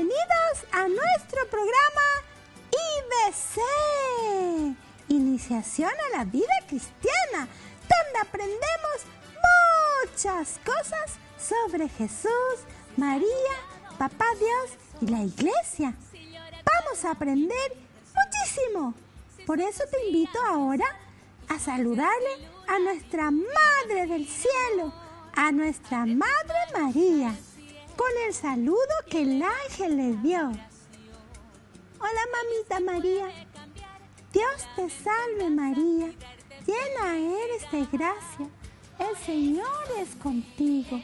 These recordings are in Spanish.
Bienvenidos a nuestro programa IBC, Iniciación a la Vida Cristiana, donde aprendemos muchas cosas sobre Jesús, María, Papá Dios y la Iglesia. Vamos a aprender muchísimo. Por eso te invito ahora a saludarle a nuestra Madre del Cielo, a nuestra Madre María, con el saludo que el ángel le dio. Hola, mamita María. Dios te salve, María. Llena eres de gracia. El Señor es contigo.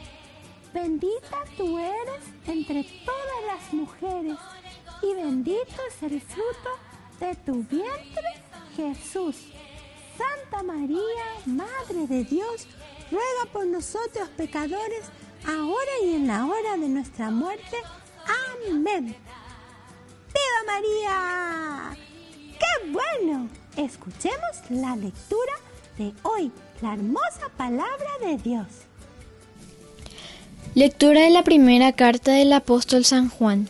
Bendita tú eres entre todas las mujeres, y bendito es el fruto de tu vientre, Jesús. Santa María, Madre de Dios, ruega por nosotros pecadores, ahora y en la hora de nuestra muerte. Amén. ¡Viva María! ¡Qué bueno! Escuchemos la lectura de hoy, la hermosa palabra de Dios. Lectura de la primera carta del apóstol San Juan.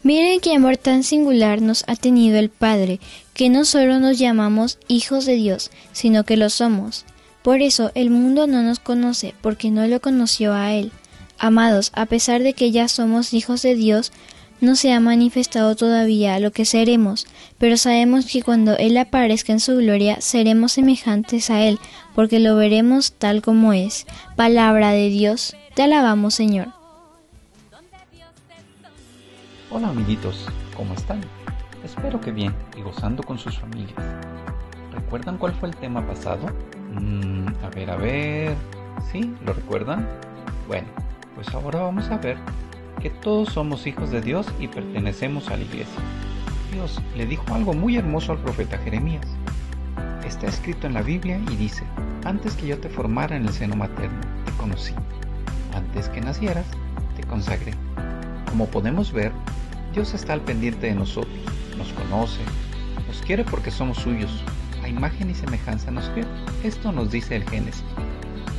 Miren qué amor tan singular nos ha tenido el Padre, que no solo nos llamamos hijos de Dios, sino que lo somos. Por eso el mundo no nos conoce, porque no lo conoció a Él. Amados, a pesar de que ya somos hijos de Dios, no se ha manifestado todavía lo que seremos, pero sabemos que cuando Él aparezca en su gloria, seremos semejantes a Él, porque lo veremos tal como es. Palabra de Dios, te alabamos, Señor. Hola amiguitos, ¿cómo están? Espero que bien y gozando con sus familias. ¿Recuerdan cuál fue el tema pasado? A ver... ¿Sí? ¿Lo recuerdan? Bueno, pues ahora vamos a ver que todos somos hijos de Dios y pertenecemos a la iglesia. Dios le dijo algo muy hermoso al profeta Jeremías. Está escrito en la Biblia y dice: antes que yo te formara en el seno materno, te conocí. Antes que nacieras, te consagré. Como podemos ver, Dios está al pendiente de nosotros, nos conoce, nos quiere porque somos suyos. A imagen y semejanza nos creó. Esto nos dice el Génesis.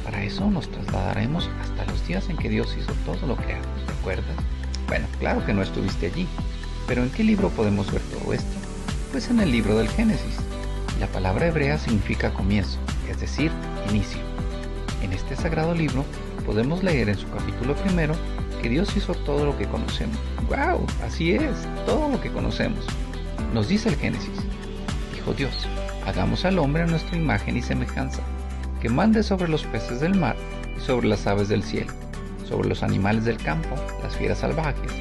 Para eso nos trasladaremos hasta los días en que Dios hizo todo lo creado. ¿Recuerdas? Bueno, claro que no estuviste allí. ¿Pero en qué libro podemos ver todo esto? Pues en el libro del Génesis. La palabra hebrea significa comienzo, es decir, inicio. En este sagrado libro podemos leer en su capítulo 1 que Dios hizo todo lo que conocemos. ¡Wow! Así es, todo lo que conocemos. Nos dice el Génesis: dijo Dios, hagamos al hombre a nuestra imagen y semejanza, que mande sobre los peces del mar y sobre las aves del cielo, sobre los animales del campo, las fieras salvajes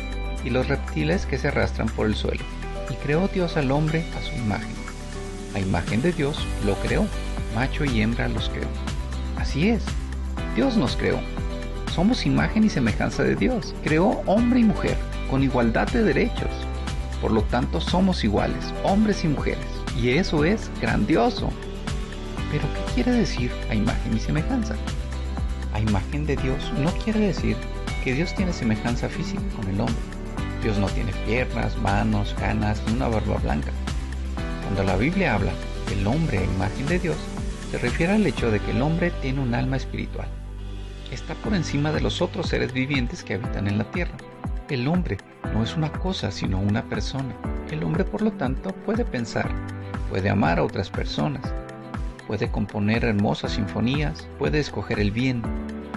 y los reptiles que se arrastran por el suelo. Y creó Dios al hombre a su imagen. A imagen de Dios lo creó, macho y hembra los creó. Así es, Dios nos creó. Somos imagen y semejanza de Dios. Creó hombre y mujer, con igualdad de derechos. Por lo tanto, somos iguales, hombres y mujeres. Y eso es grandioso. ¿Pero qué quiere decir a imagen y semejanza? A imagen de Dios no quiere decir que Dios tiene semejanza física con el hombre. Dios no tiene piernas, manos, canas ni una barba blanca. Cuando la Biblia habla del hombre a imagen de Dios, se refiere al hecho de que el hombre tiene un alma espiritual. Está por encima de los otros seres vivientes que habitan en la tierra. El hombre no es una cosa, sino una persona. El hombre, por lo tanto, puede pensar, puede amar a otras personas, puede componer hermosas sinfonías, puede escoger el bien.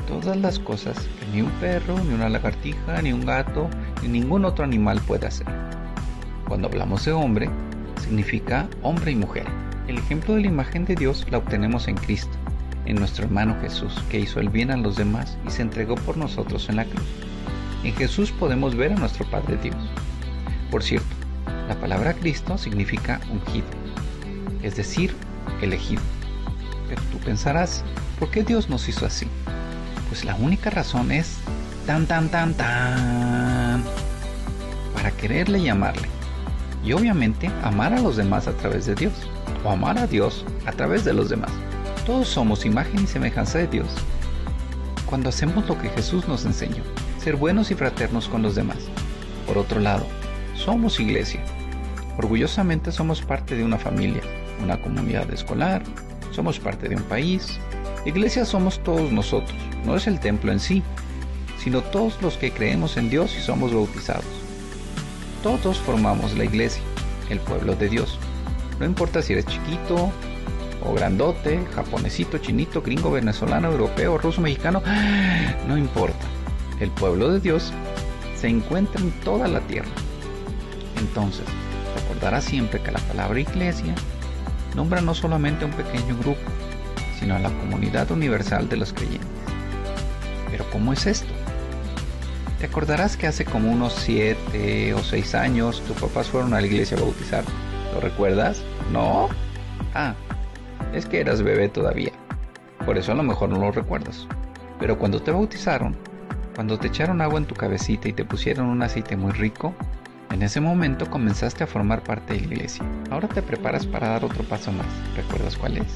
Todas las cosas que ni un perro, ni una lagartija, ni un gato, ni ningún otro animal puede hacer. Cuando hablamos de hombre, significa hombre y mujer. El ejemplo de la imagen de Dios la obtenemos en Cristo, en nuestro hermano Jesús, que hizo el bien a los demás y se entregó por nosotros en la cruz. En Jesús podemos ver a nuestro Padre Dios. Por cierto, la palabra Cristo significa ungido, es decir, elegido. Pero tú pensarás, ¿por qué Dios nos hizo así? Pues la única razón es para quererle y amarle. Y obviamente amar a los demás a través de Dios, o amar a Dios a través de los demás. Todos somos imagen y semejanza de Dios cuando hacemos lo que Jesús nos enseñó, ser buenos y fraternos con los demás. Por otro lado, somos iglesia. Orgullosamente somos parte de una familia, una comunidad escolar, somos parte de un país. Iglesia somos todos nosotros, no es el templo en sí, sino todos los que creemos en Dios y somos bautizados. Todos formamos la iglesia, el pueblo de Dios. No importa si eres chiquito o grandote, japonesito, chinito, gringo, venezolano, europeo, ruso, mexicano, no importa. El pueblo de Dios se encuentra en toda la tierra. Entonces, recordarás siempre que la palabra iglesia nombra no solamente a un pequeño grupo, sino a la comunidad universal de los creyentes. Pero ¿cómo es esto? Te acordarás que hace como unos 7 o 6 años tus papás fueron a la iglesia a bautizar. ¿Lo recuerdas? ¿No? Es que eras bebé todavía. Por eso a lo mejor no lo recuerdas. Pero cuando te bautizaron, cuando te echaron agua en tu cabecita y te pusieron un aceite muy rico, en ese momento comenzaste a formar parte de la iglesia. Ahora te preparas para dar otro paso más. ¿Recuerdas cuál es?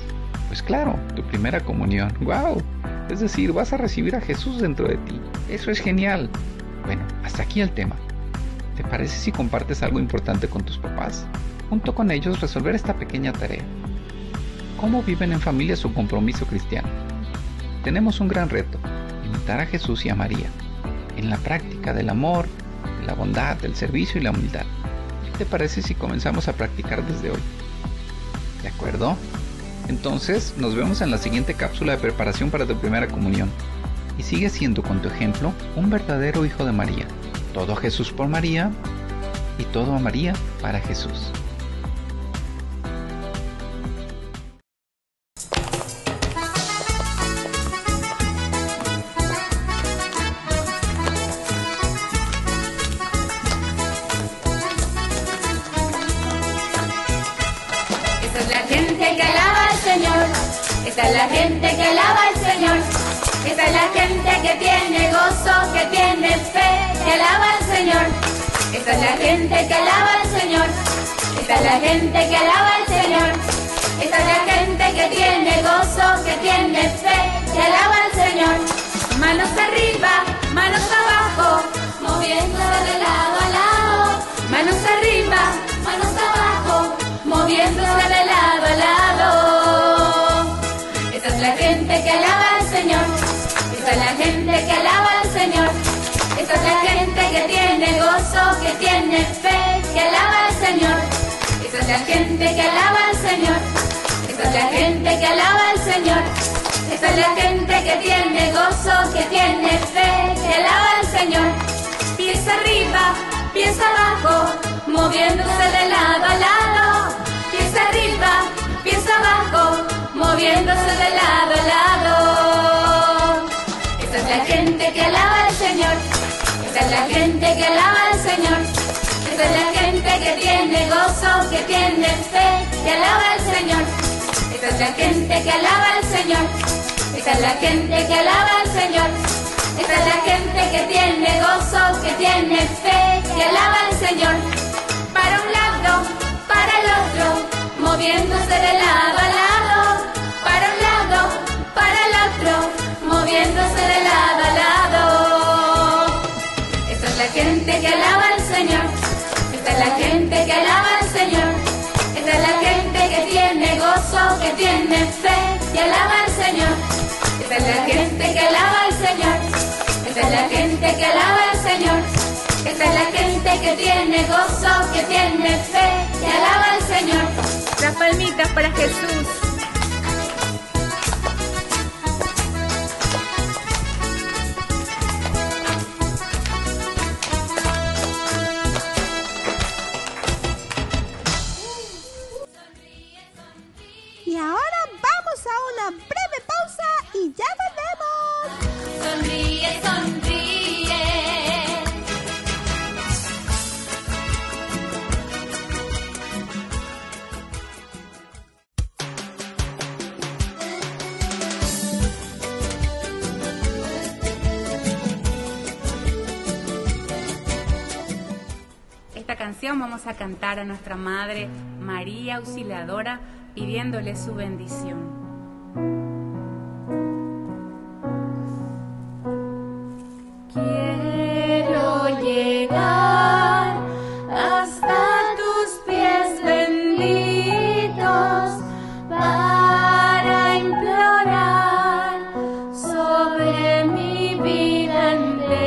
Pues claro, tu primera comunión. ¡Wow! Es decir, vas a recibir a Jesús dentro de ti. Eso es genial. Bueno, hasta aquí el tema. ¿Te parece si compartes algo importante con tus papás? Junto con ellos resolver esta pequeña tarea. ¿Cómo viven en familia su compromiso cristiano? Tenemos un gran reto: imitar a Jesús y a María, en la práctica del amor, de la bondad, del servicio y la humildad. ¿Qué te parece si comenzamos a practicar desde hoy? ¿De acuerdo? Entonces, nos vemos en la siguiente cápsula de preparación para tu primera comunión. Y sigue siendo con tu ejemplo un verdadero hijo de María. Todo a Jesús por María y todo a María para Jesús. Esta es la gente que alaba al Señor. Esta es la gente que alaba al Señor. Esta es la gente que tiene gozo, que tiene fe, que alaba al Señor. Esta es la gente que alaba al Señor. Esta es la gente que alaba al Señor. Esta es la gente que tiene gozo, que tiene fe, que alaba al Señor. Manos arriba, manos abajo, moviéndose de lado a lado. Manos arriba, manos abajo, moviéndose de lado a lado. Esta es la gente que alaba al Señor. Esta es la gente que alaba al Señor. Esta es la gente que tiene gozo, que tiene fe, que alaba al Señor. Esta es la gente que alaba al Señor. Esta es la gente que alaba al Señor. Esta es la gente que tiene gozo, que tiene fe, que alaba al Señor. Pies arriba, pies abajo, moviéndose de lado a lado. Pies arriba, pies abajo, moviéndose de lado a lado. Esta es la gente que alaba al Señor. Esta es la gente que alaba al Señor. Esta es la gente que tiene gozo, que tiene fe, que alaba al Señor. Esta es la gente que alaba al Señor. Esta es la gente que alaba al Señor. Esta es la gente que tiene gozo, que tiene fe, que alaba al Señor. Para un lado, para el otro, moviéndose de lado a lado. Para un lado, para el otro, moviéndose de lado a lado. Esta es la gente que alaba al Señor. Esta es la gente que alaba al Señor. Esta es la gente que tiene gozo, que tiene fe, que alaba al Señor. Esta es la gente que alaba al Señor. Esta es la gente que alaba al Señor. Esta es la gente que tiene gozo, que tiene fe, que alaba al Señor. Las palmitas para Jesús. Y ahora vamos a una breve pausa y ya volvemos. Sonríe, sonríe. Esta canción vamos a cantar a nuestra Madre María Auxiliadora, pidiéndole su bendición. Quiero llegar hasta tus pies benditos para implorar sobre mi vida entera.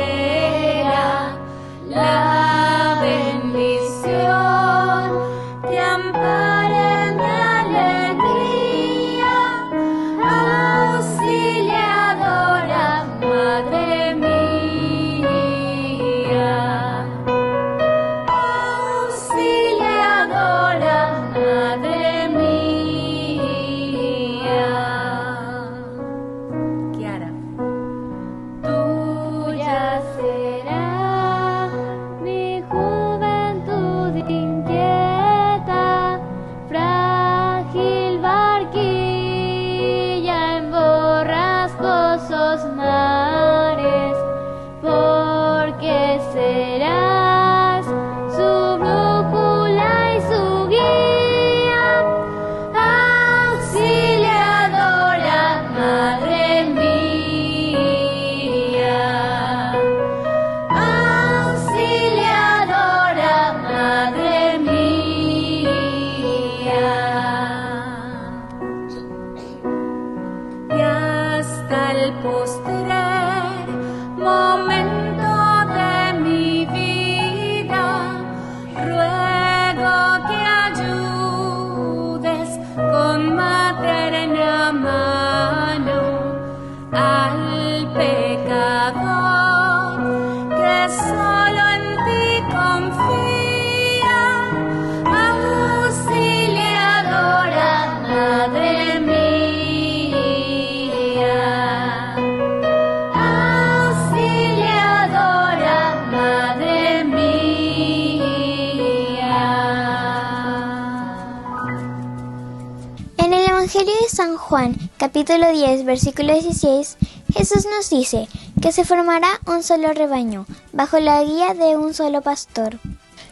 San Juan, capítulo 10, versículo 16, Jesús nos dice que se formará un solo rebaño, bajo la guía de un solo pastor.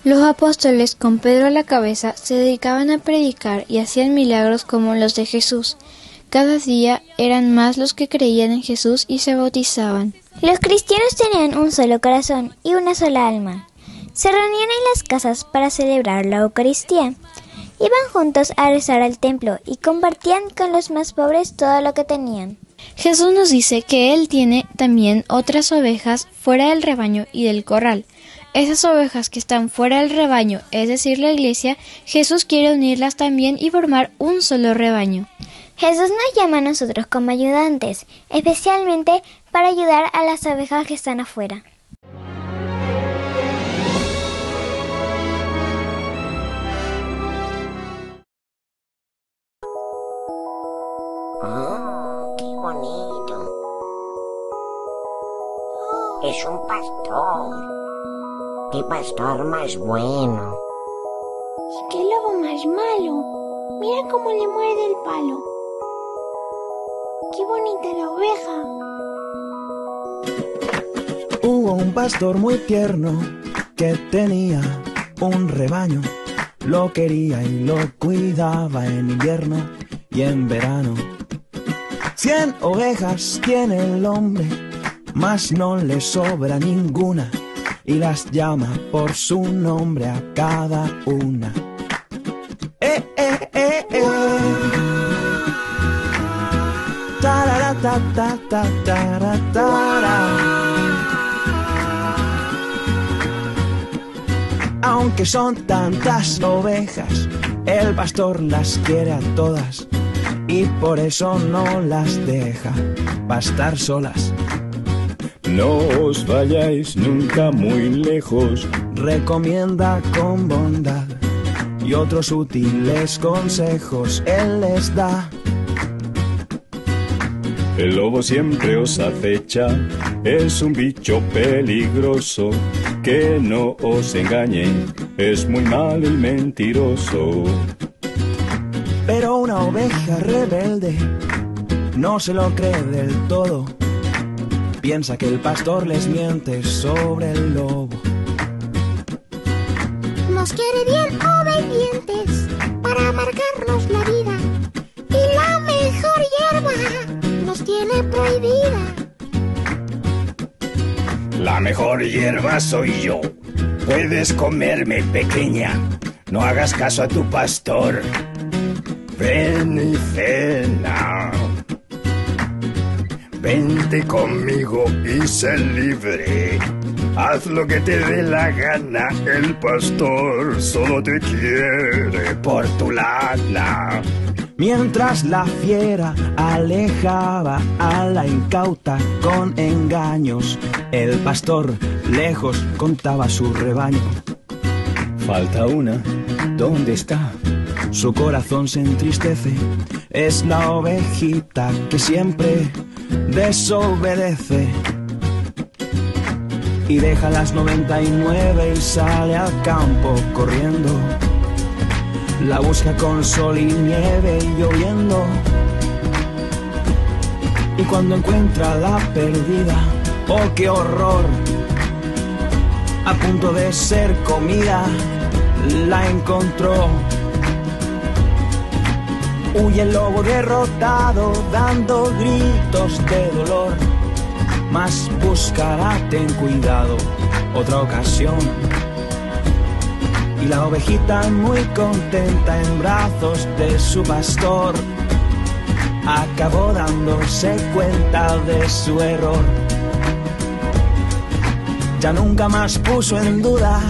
Los apóstoles, con Pedro a la cabeza, se dedicaban a predicar y hacían milagros como los de Jesús. Cada día eran más los que creían en Jesús y se bautizaban. Los cristianos tenían un solo corazón y una sola alma. Se reunían en las casas para celebrar la Eucaristía. Iban juntos a rezar al templo y compartían con los más pobres todo lo que tenían. Jesús nos dice que Él tiene también otras ovejas fuera del rebaño y del corral. Esas ovejas que están fuera del rebaño, es decir, la iglesia, Jesús quiere unirlas también y formar un solo rebaño. Jesús nos llama a nosotros como ayudantes, especialmente para ayudar a las ovejas que están afuera. ¡Qué bonito! Es un pastor. ¡Qué pastor más bueno! ¿Y qué lobo más malo? Mira cómo le muerde el palo. ¡Qué bonita la oveja! Hubo un pastor muy tierno que tenía un rebaño. Lo quería y lo cuidaba en invierno y en verano. 100 ovejas tiene el hombre, mas no le sobra ninguna, y las llama por su nombre a cada una. Aunque son tantas ovejas, el pastor las quiere a todas y por eso no las deja pastar solas. No os vayáis nunca muy lejos, recomienda con bondad y otros útiles consejos él les da. El lobo siempre os acecha, es un bicho peligroso, que no os engañen, es muy malo y mentiroso. Pero una oveja rebelde no se lo cree del todo, piensa que el pastor les miente sobre el lobo. Nos quiere bien obedientes para amargarnos la vida, y la mejor hierba nos tiene prohibida. La mejor hierba soy yo, puedes comerme, pequeña, no hagas caso a tu pastor. Ven y cena. Vente conmigo y sé libre. Haz lo que te dé la gana. El pastor solo te quiere por tu lana. Mientras la fiera alejaba a la incauta con engaños, el pastor lejos contaba su rebaño. Falta una, ¿dónde está? Su corazón se entristece, es la ovejita que siempre desobedece. Y deja las 99 y sale al campo corriendo. La busca con sol y nieve y lloviendo. Y cuando encuentra la perdida, ¡oh qué horror! A punto de ser comida, la encontró. Huye el lobo derrotado, dando gritos de dolor. Mas buscará, ten cuidado, otra ocasión. Y la ovejita muy contenta en brazos de su pastor acabó dándose cuenta de su error. Ya nunca más puso en duda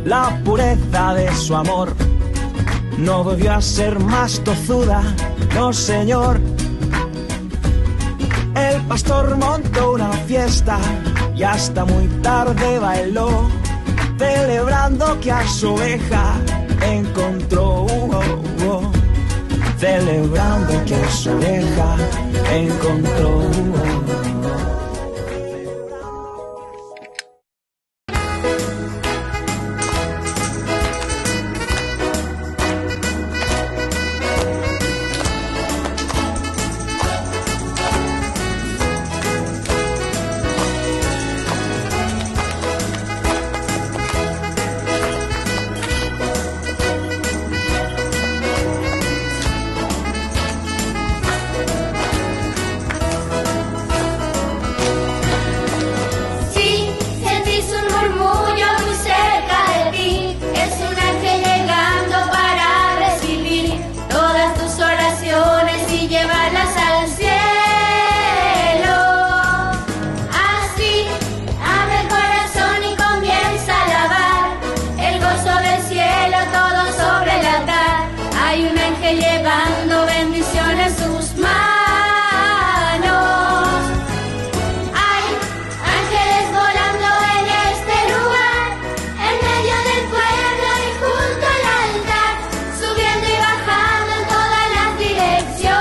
la pureza de su amor. No volvió a ser más tozuda, no señor. El pastor montó una fiesta y hasta muy tarde bailó, celebrando que a su oveja encontró. Celebrando que a su oveja encontró. que llevando bendición en sus manos. Hay ángeles volando en este lugar, en medio del pueblo y junto al altar, subiendo y bajando en todas las direcciones.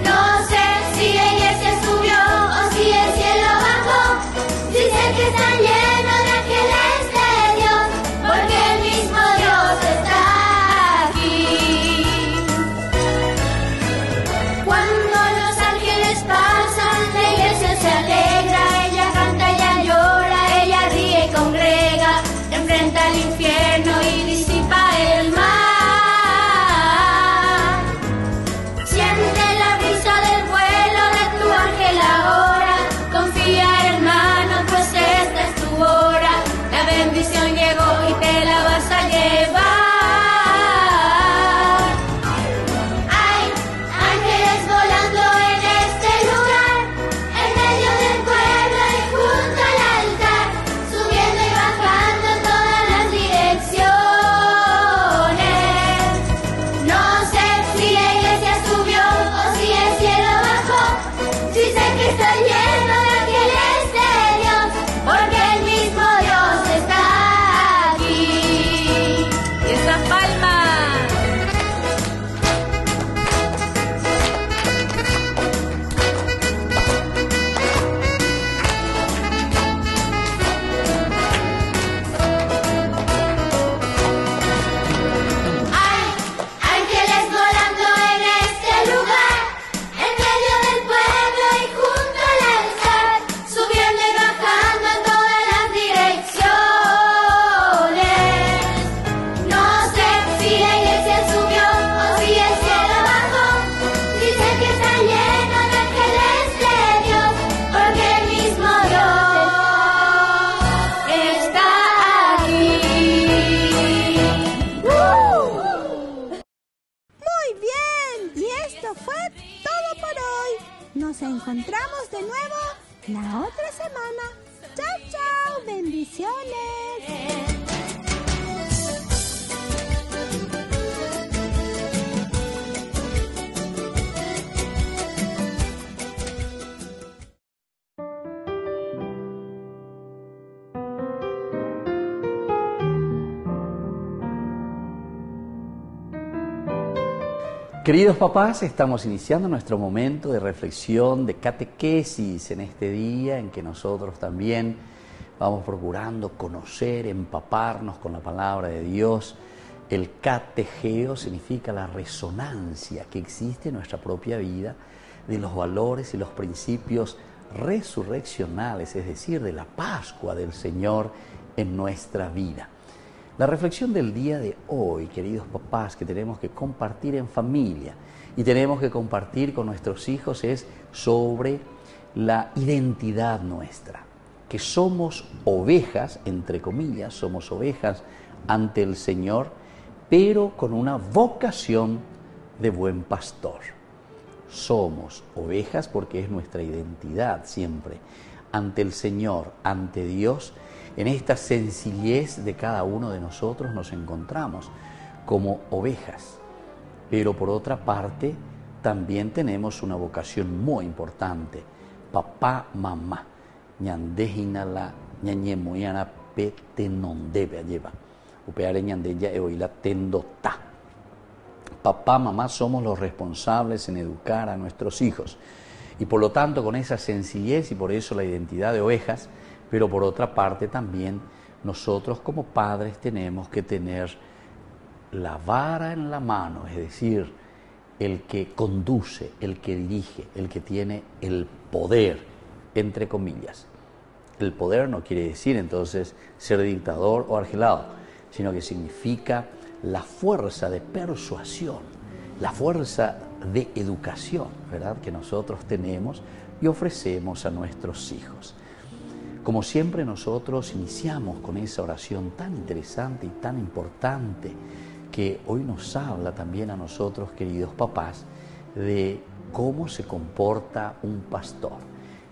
No sé si la iglesia subió o si el cielo bajó, dicen que está lleno de ángeles de Dios, porque el mismo Dios está aquí. Cuando los ángeles pasan, la iglesia se alegra, ella canta, ella llora, ella ríe y congrega, enfrenta el infierno y disipa el mal. Siente la brisa del vuelo de tu ángel ahora, confía hermano, pues esta es tu hora, la bendición llegó y te la vas a llevar. Hay ángeles volando en este lugar, en medio del pueblo y junto al altar, subiendo y bajando en todas las direcciones. No sé si la iglesia subió o si el cielo bajó, dicen que está lleno de ángeles de Dios, porque el mismo Dios está aquí. Y esas palmas. Hay ángeles volando en este lugar, en medio del pueblo y junto al altar, subiendo y bajando en todas las direcciones. No sé si la iglesia subió o si el cielo bajó, dicen que está lleno de ángeles de Dios, porque el mismo Dios está aquí. Muy bien, y esto fue todo por hoy. Nos encontramos de nuevo la otra semana. Chao, chao, bendiciones. Queridos papás, estamos iniciando nuestro momento de reflexión, de catequesis en este día en que nosotros también vamos procurando conocer, empaparnos con la palabra de Dios. El categeo significa la resonancia que existe en nuestra propia vida de los valores y los principios resurreccionales, es decir, de la Pascua del Señor en nuestra vida. La reflexión del día de hoy, queridos papás, que tenemos que compartir en familia y tenemos que compartir con nuestros hijos es sobre la identidad nuestra, que somos ovejas, entre comillas, somos ovejas ante el Señor, pero con una vocación de buen pastor. Somos ovejas porque es nuestra identidad siempre ante el Señor, ante Dios. En esta sencillez de cada uno de nosotros nos encontramos como ovejas, pero por otra parte también tenemos una vocación muy importante, papá, mamá, ñandejina la ñañemoyana petenondebe lleva, upeare ñandeya eoila tendota. Papá, mamá somos los responsables en educar a nuestros hijos y por lo tanto con esa sencillez y por eso la identidad de ovejas. Pero por otra parte también nosotros como padres tenemos que tener la vara en la mano, es decir, el que conduce, el que dirige, el que tiene el poder, entre comillas. El poder no quiere decir entonces ser dictador o argelado, sino que significa la fuerza de persuasión, la fuerza de educación, ¿verdad?, que nosotros tenemos y ofrecemos a nuestros hijos. Como siempre nosotros iniciamos con esa oración tan interesante y tan importante que hoy nos habla también a nosotros, queridos papás, de cómo se comporta un pastor.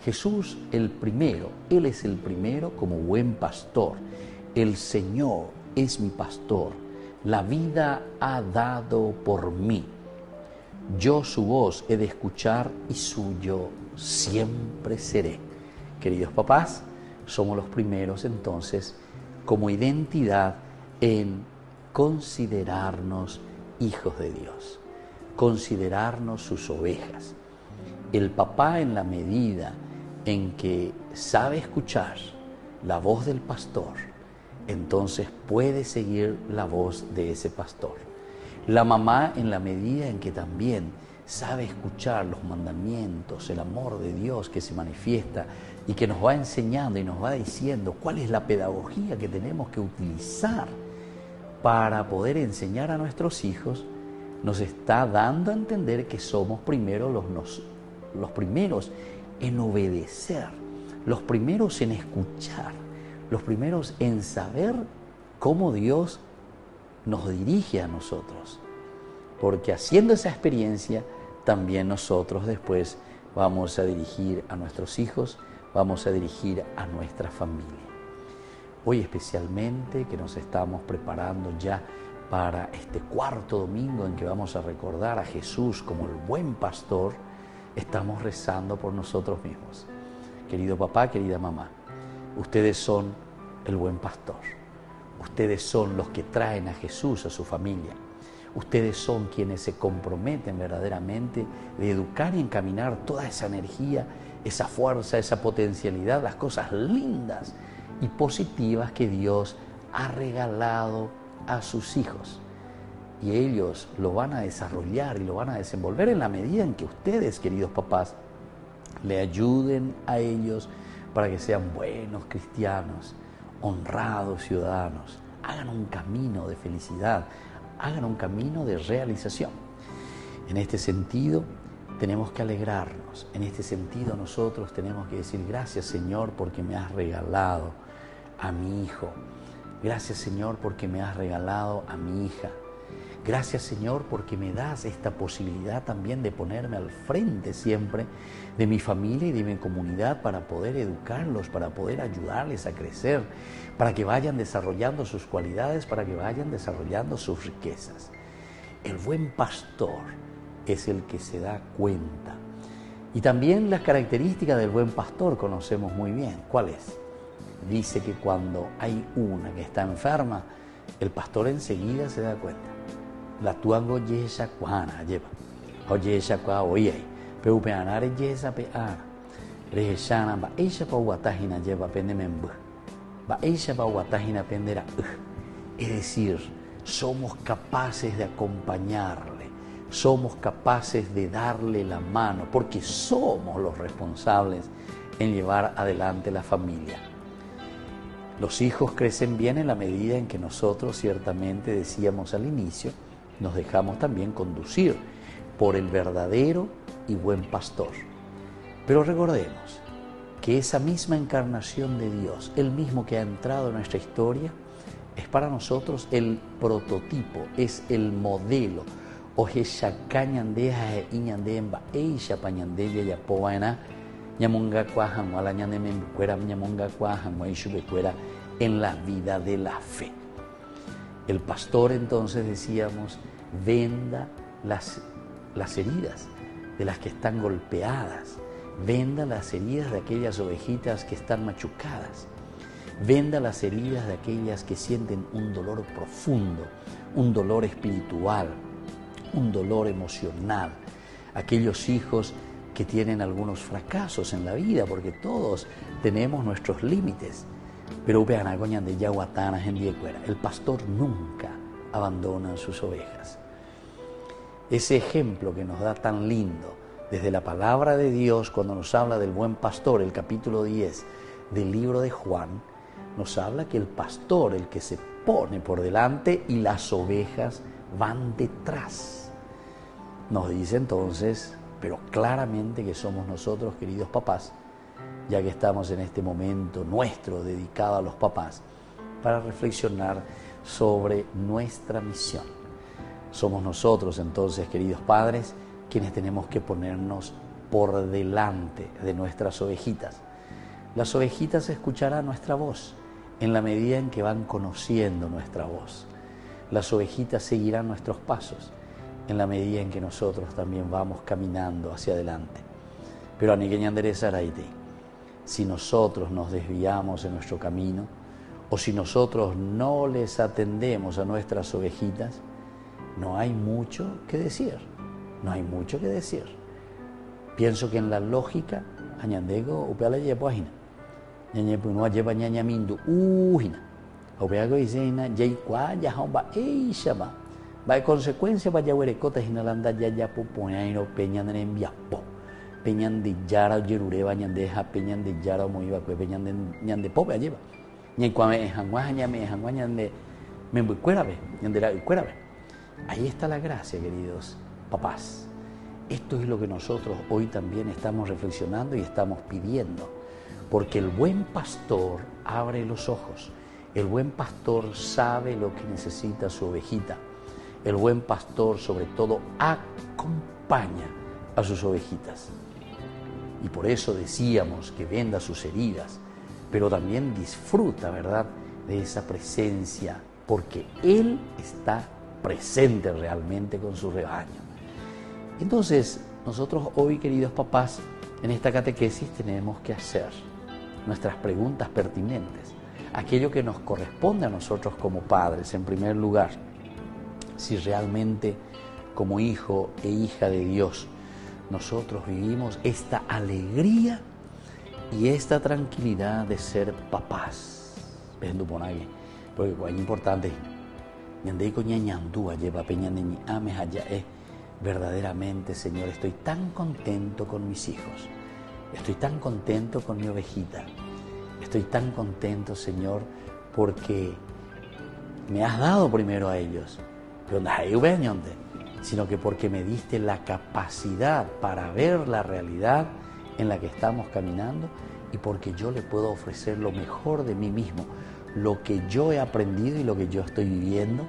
Jesús el primero, Él es el primero como buen pastor. El Señor es mi pastor, la vida ha dado por mí. Yo su voz he de escuchar y suyo siempre seré. Queridos papás, somos los primeros entonces como identidad en considerarnos hijos de Dios, considerarnos sus ovejas. El papá, en la medida en que sabe escuchar la voz del pastor, entonces puede seguir la voz de ese pastor. La mamá, en la medida en que también sabe escuchar los mandamientos, el amor de Dios que se manifiesta y que nos va enseñando y nos va diciendo cuál es la pedagogía que tenemos que utilizar para poder enseñar a nuestros hijos, nos está dando a entender que somos primero los primeros en obedecer, los primeros en escuchar, los primeros en saber cómo Dios nos dirige a nosotros. Porque haciendo esa experiencia, también nosotros después vamos a dirigir a nuestros hijos, vamos a dirigir a nuestra familia. Hoy especialmente, que nos estamos preparando ya para este cuarto domingo en que vamos a recordar a Jesús como el buen pastor, estamos rezando por nosotros mismos. Querido papá, querida mamá, ustedes son el buen pastor. Ustedes son los que traen a Jesús a su familia. Ustedes son quienes se comprometen verdaderamente de educar y encaminar toda esa energía, esa fuerza, esa potencialidad, las cosas lindas y positivas que Dios ha regalado a sus hijos. Y ellos lo van a desarrollar y lo van a desenvolver en la medida en que ustedes, queridos papás, le ayuden a ellos para que sean buenos cristianos, honrados ciudadanos, hagan un camino de felicidad, hagan un camino de realización. En este sentido, tenemos que alegrarnos. En este sentido, nosotros tenemos que decir: gracias, Señor, porque me has regalado a mi hijo. Gracias, Señor, porque me has regalado a mi hija. Gracias, Señor, porque me das esta posibilidad también de ponerme al frente siempre de mi familia y de mi comunidad para poder educarlos, para poder ayudarles a crecer, para que vayan desarrollando sus cualidades, para que vayan desarrollando sus riquezas. El buen pastor es el que se da cuenta. Y también las características del buen pastor conocemos muy bien. ¿Cuál es? Dice que cuando hay una que está enferma, el pastor enseguida se da cuenta. La tuango yesa cuana lleva. Oye esa cua oye. Pero peanare yesa peana. Rejana ba ella pa guatajina lleva pendemembu. Ba ella pa guatajina pendera. Es decir, somos capaces de acompañarle. Somos capaces de darle la mano, porque somos los responsables en llevar adelante la familia. Los hijos crecen bien en la medida en que nosotros, ciertamente, decíamos al inicio, nos dejamos también conducir por el verdadero y buen pastor. Pero recordemos que esa misma encarnación de Dios, el mismo que ha entrado en nuestra historia, es para nosotros el prototipo, es el modelo. Oje shacañandeja e iñandemba eisha pañandeya ya poana ñamunga cuajan wala ñandemembucuera ñamunga cuajan waishubecuera en la vida de la fe. El pastor, entonces, decíamos, venda las heridas de las que están golpeadas, venda las heridas de aquellas ovejitas que están machucadas, venda las heridas de aquellas que sienten un dolor profundo, un dolor espiritual, un dolor emocional, aquellos hijos que tienen algunos fracasos en la vida, porque todos tenemos nuestros límites. Pero el pastor nunca abandona a sus ovejas. Ese ejemplo que nos da tan lindo desde la palabra de Dios cuando nos habla del buen pastor, el capítulo 10 del libro de Juan, nos habla que el pastor, el que se pone por delante y las ovejas van detrás. Nos dice entonces, pero claramente, que somos nosotros, queridos papás, ya que estamos en este momento nuestro dedicado a los papás, para reflexionar sobre nuestra misión. Somos nosotros entonces, queridos padres, quienes tenemos que ponernos por delante de nuestras ovejitas. Las ovejitas escucharán nuestra voz en la medida en que van conociendo nuestra voz. Las ovejitas seguirán nuestros pasos en la medida en que nosotros también vamos caminando hacia adelante. Pero si nosotros nos desviamos en nuestro camino, o si nosotros no les atendemos a nuestras ovejitas, no hay mucho que decir. No hay mucho que decir. Pienso que en la lógica, añandego, upala llepo ajina. Ñañepu no lleva ñañamindu, ujina. Upeago isena, yaikwa, yahomba, eishama. Va consecuencia, vaya huerecota, jinalanda, ya pupoñaino, peñan en viapo. Peñan de yara, yerureba, ñandeja, peñan de yara, moiba, peñan de ñande pope, lleva. Ñaikuame, janguaja, ñame, janguaja, ñande, me cuérabe, ñandera, cuérabe. Ahí está la gracia, queridos papás. Esto es lo que nosotros hoy también estamos reflexionando y estamos pidiendo. Porque el buen pastor abre los ojos. El buen pastor sabe lo que necesita su ovejita. El buen pastor, sobre todo, acompaña a sus ovejitas. Y por eso decíamos que venda sus heridas, pero también disfruta, ¿verdad?, de esa presencia, porque Él está presente realmente con su rebaño. Entonces, nosotros hoy, queridos papás, en esta catequesis tenemos que hacer nuestras preguntas pertinentes, aquello que nos corresponde a nosotros como padres, en primer lugar, si realmente como hijo e hija de Dios nosotros vivimos esta alegría y esta tranquilidad de ser papás. Porque es importante, verdaderamente, Señor, estoy tan contento con mis hijos, estoy tan contento con mi ovejita, estoy tan contento, Señor, porque me has dado primero a ellos, sino que porque me diste la capacidad para ver la realidad en la que estamos caminando y porque yo le puedo ofrecer lo mejor de mí mismo, lo que yo he aprendido y lo que yo estoy viviendo,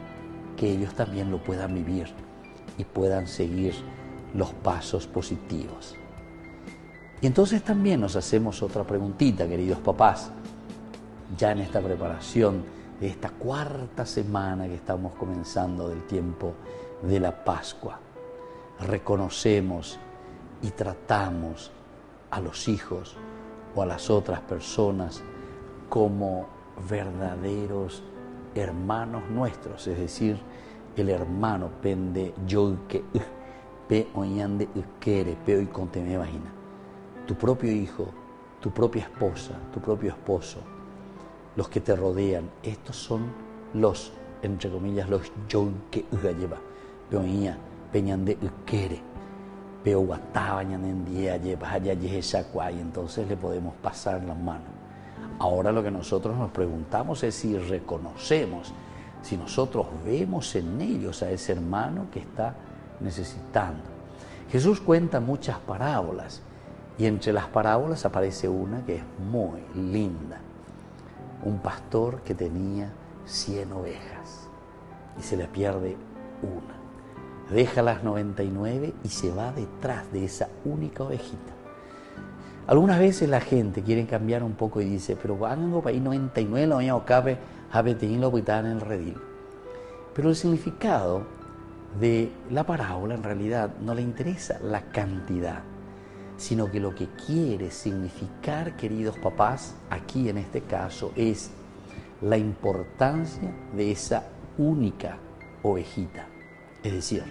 que ellos también lo puedan vivir y puedan seguir los pasos positivos. Y entonces también nos hacemos otra preguntita, queridos papás, ya en esta preparación de esta cuarta semana que estamos comenzando del tiempo de la Pascua. Reconocemos y tratamos a los hijos o a las otras personas como verdaderos hermanos nuestros, es decir, el hermano pende yo que pe oñande quiere pe hoy conteme vagina. Tu propio hijo, tu propia esposa, tu propio esposo, los que te rodean, estos son los, entre comillas, los yo que lleva. Peoña, peñande quiere, peo guataba ñanendía lleva allá y entonces le podemos pasar las manos. Ahora lo que nosotros nos preguntamos es si reconocemos, si nosotros vemos en ellos a ese hermano que está necesitando. Jesús cuenta muchas parábolas y entre las parábolas aparece una que es muy linda. Un pastor que tenía 100 ovejas y se le pierde una. Deja las 99 y se va detrás de esa única ovejita. Algunas veces la gente quiere cambiar un poco y dice, pero van para ahí 99, la oña o cabe, lo en el redil. Pero el significado de la parábola en realidad no le interesa la cantidad, sino que lo que quiere significar, queridos papás, aquí en este caso, es la importancia de esa única ovejita. Es decir,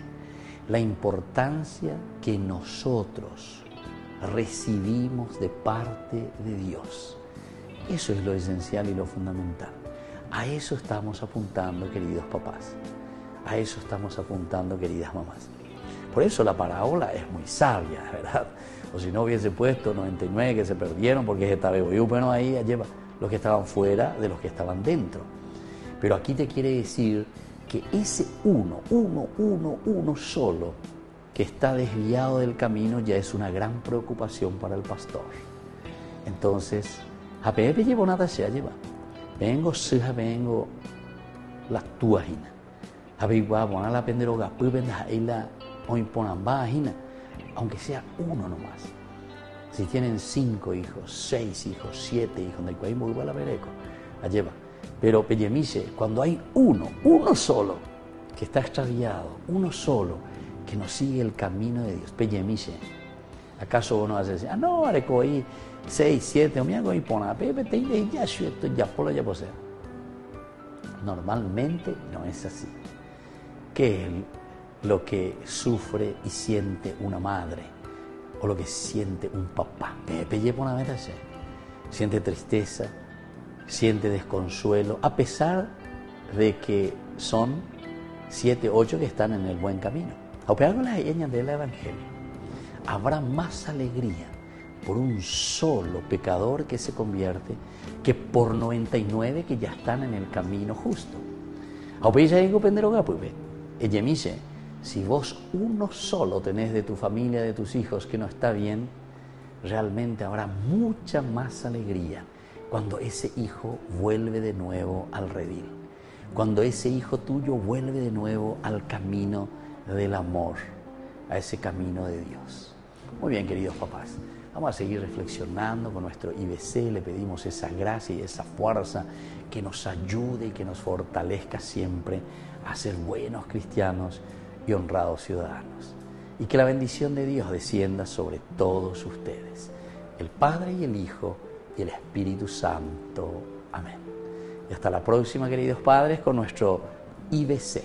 la importancia que nosotros recibimos de parte de Dios. Eso es lo esencial y lo fundamental. A eso estamos apuntando, queridos papás. A eso estamos apuntando, queridas mamás. Por eso la parábola es muy sabia, ¿verdad? O si no hubiese puesto 99 que se perdieron porque estaba bueno, ahí lleva los que estaban fuera de los que estaban dentro. Pero aquí te quiere decir que ese uno solo que está desviado del camino ya es una gran preocupación para el pastor. Entonces, a Pepe llevo nada se lleva. Vengo la tuajina. A ver, vamos a la penderoga, pues venga ahí la oimponambajina, aunque sea uno nomás. Si tienen 5 hijos, 6 hijos, 7 hijos, del cual muy buena vereco, la lleva. Pero Pellemiche, cuando hay uno solo, que está extraviado, uno solo, que no sigue el camino de Dios. Peyemiche. ¿Acaso uno hace decir, no, areco ahí 6, 7, o me hago ahí pona, pepe, te ya esto ya por ya posee? Normalmente no es así. ¿Qué es lo que sufre y siente una madre? O lo que siente un papá. Pepe ya pona meterse. Siente tristeza, siente desconsuelo, a pesar de que son 7, 8 que están en el buen camino. A pesar de las leñas del Evangelio, habrá más alegría por un solo pecador que se convierte que por 99 que ya están en el camino justo. A pesar de que pues, ella me dice, si vos uno solo tenés de tu familia, de tus hijos que no está bien, realmente habrá mucha más alegría cuando ese hijo vuelve de nuevo al redil, cuando ese hijo tuyo vuelve de nuevo al camino del amor, a ese camino de Dios. Muy bien, queridos papás, vamos a seguir reflexionando con nuestro IBC, le pedimos esa gracia y esa fuerza que nos ayude y que nos fortalezca siempre a ser buenos cristianos y honrados ciudadanos. Y que la bendición de Dios descienda sobre todos ustedes, el Padre y el Hijo y el Espíritu Santo. Amén. Y hasta la próxima, queridos padres, con nuestro IBC.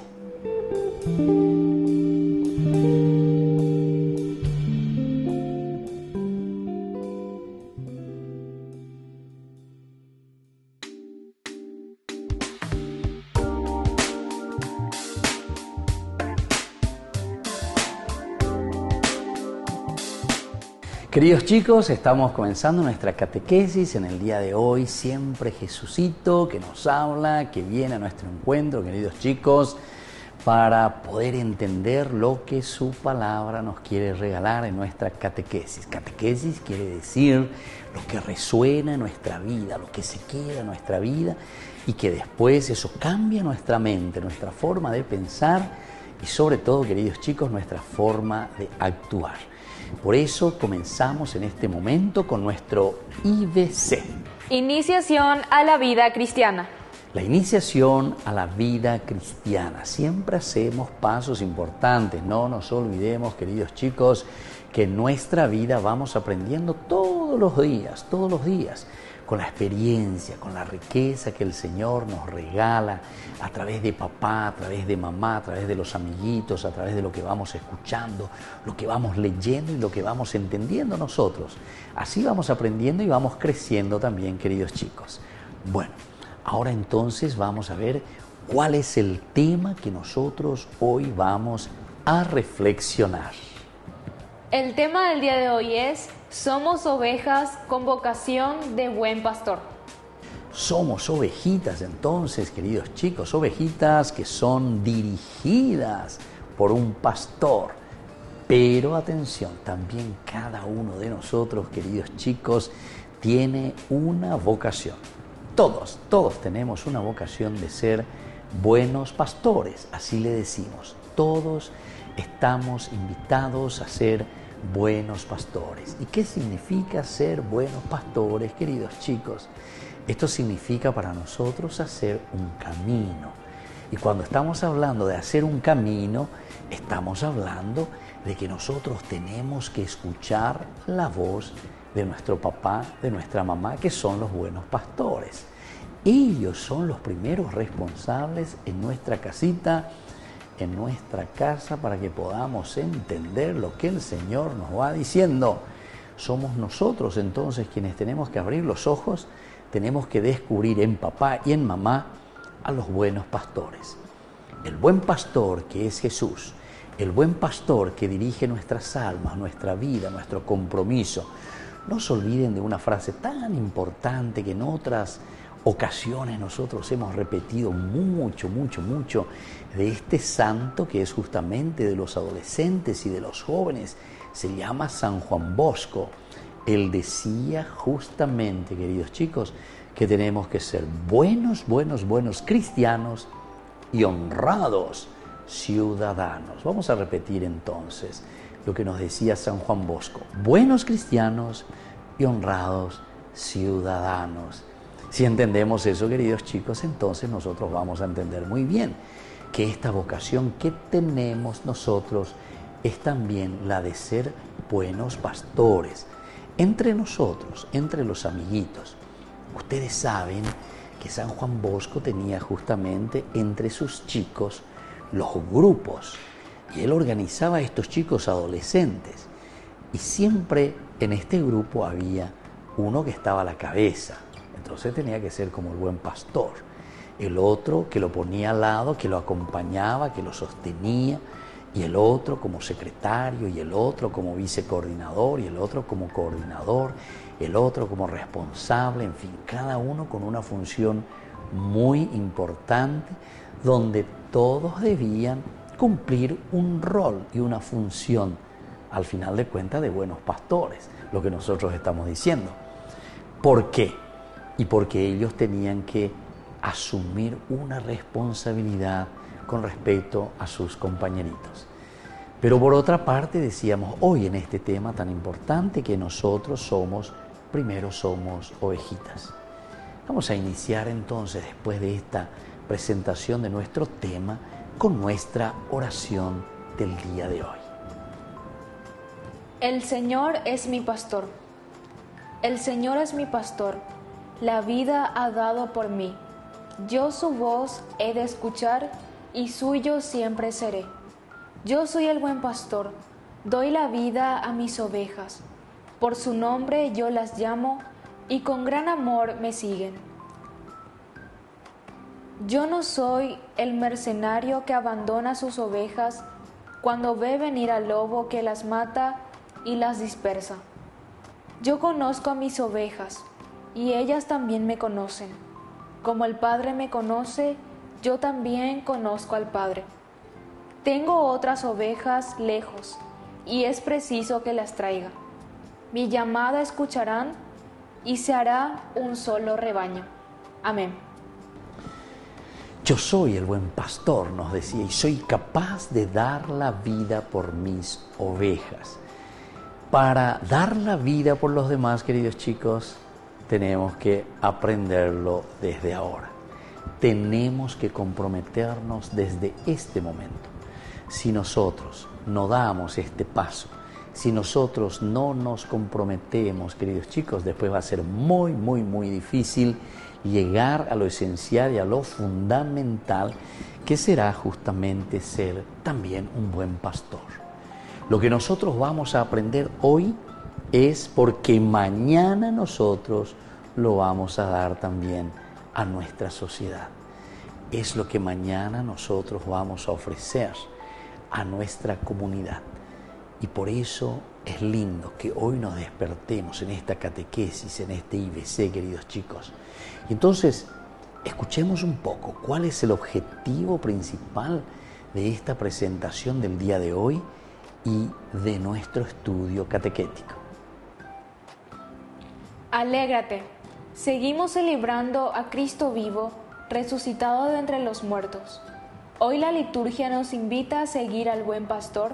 Queridos chicos, estamos comenzando nuestra catequesis en el día de hoy. Siempre Jesucito que nos habla, que viene a nuestro encuentro, queridos chicos, para poder entender lo que su palabra nos quiere regalar en nuestra catequesis. Catequesis quiere decir lo que resuena en nuestra vida, lo que se queda en nuestra vida y que después eso cambia nuestra mente, nuestra forma de pensar y sobre todo, queridos chicos, nuestra forma de actuar. Por eso comenzamos en este momento con nuestro IBC. Iniciación a la vida cristiana. La iniciación a la vida cristiana. Siempre hacemos pasos importantes. No nos olvidemos, queridos chicos, que en nuestra vida vamos aprendiendo todos los días, con la experiencia, con la riqueza que el Señor nos regala a través de papá, a través de mamá, a través de los amiguitos, a través de lo que vamos escuchando, lo que vamos leyendo y lo que vamos entendiendo nosotros. Así vamos aprendiendo y vamos creciendo también, queridos chicos. Bueno, ahora entonces vamos a ver cuál es el tema que nosotros hoy vamos a reflexionar. El tema del día de hoy es: somos ovejas con vocación de buen pastor. Somos ovejitas entonces, queridos chicos, ovejitas que son dirigidas por un pastor. Pero atención, también cada uno de nosotros, queridos chicos, tiene una vocación. Todos tenemos una vocación de ser buenos pastores, así le decimos. Todos estamos invitados a ser buenos pastores. ¿Y qué significa ser buenos pastores, queridos chicos? Esto significa para nosotros hacer un camino. Y cuando estamos hablando de hacer un camino, estamos hablando de que nosotros tenemos que escuchar la voz de nuestro papá, de nuestra mamá, que son los buenos pastores. Ellos son los primeros responsables en nuestra casita, en nuestra casa, para que podamos entender lo que el Señor nos va diciendo. Somos nosotros entonces quienes tenemos que abrir los ojos, tenemos que descubrir en papá y en mamá a los buenos pastores. El buen pastor que es Jesús, el buen pastor que dirige nuestras almas, nuestra vida, nuestro compromiso. No se olviden de una frase tan importante que en otras ocasiones nosotros hemos repetido mucho de este santo que es justamente de los adolescentes y de los jóvenes. Se llama San Juan Bosco. Él decía justamente, queridos chicos, que tenemos que ser buenos cristianos y honrados ciudadanos. Vamos a repetir entonces lo que nos decía San Juan Bosco: buenos cristianos y honrados ciudadanos. Si entendemos eso, queridos chicos, entonces nosotros vamos a entender muy bien que esta vocación que tenemos nosotros es también la de ser buenos pastores. Entre nosotros, entre los amiguitos. Ustedes saben que San Juan Bosco tenía justamente entre sus chicos los grupos. Y él organizaba a estos chicos adolescentes. Y siempre en este grupo había uno que estaba a la cabeza. Entonces tenía que ser como el buen pastor. El otro que lo ponía al lado, que lo acompañaba, que lo sostenía. Y el otro como secretario, y el otro como vicecoordinador, y el otro como coordinador, el otro como responsable, en fin, cada uno con una función muy importante, donde todos debían cumplir un rol y una función, al final de cuentas, de buenos pastores, lo que nosotros estamos diciendo. ¿Por qué? Y porque ellos tenían que asumir una responsabilidad con respecto a sus compañeritos. Pero por otra parte decíamos hoy en este tema tan importante que nosotros primero somos ovejitas. Vamos a iniciar entonces, después de esta presentación de nuestro tema, con nuestra oración del día de hoy. El Señor es mi pastor. El Señor es mi pastor. La vida ha dado por mí. Yo su voz he de escuchar y suyo siempre seré. Yo soy el buen pastor, doy la vida a mis ovejas. Por su nombre yo las llamo y con gran amor me siguen. Yo no soy el mercenario que abandona sus ovejas cuando ve venir al lobo que las mata y las dispersa. Yo conozco a mis ovejas y ellas también me conocen. Como el Padre me conoce, yo también conozco al Padre. Tengo otras ovejas lejos y es preciso que las traiga. Mi llamada escucharán y se hará un solo rebaño. Amén. Yo soy el buen pastor, nos decía, y soy capaz de dar la vida por mis ovejas. Para dar la vida por los demás, queridos chicos, tenemos que aprenderlo desde ahora. Tenemos que comprometernos desde este momento. Si nosotros no damos este paso, si nosotros no nos comprometemos, queridos chicos, después va a ser muy, muy, muy difícil llegar a lo esencial y a lo fundamental, que será justamente ser también un buen pastor. Lo que nosotros vamos a aprender hoy es porque mañana nosotros lo vamos a dar también a nuestra sociedad. Es lo que mañana nosotros vamos a ofrecer a nuestra comunidad. Y por eso es lindo que hoy nos despertemos en esta catequesis, en este IBC, queridos chicos. Y entonces, escuchemos un poco cuál es el objetivo principal de esta presentación del día de hoy y de nuestro estudio catequético. Alégrate, seguimos celebrando a Cristo vivo, resucitado de entre los muertos. Hoy la liturgia nos invita a seguir al buen pastor,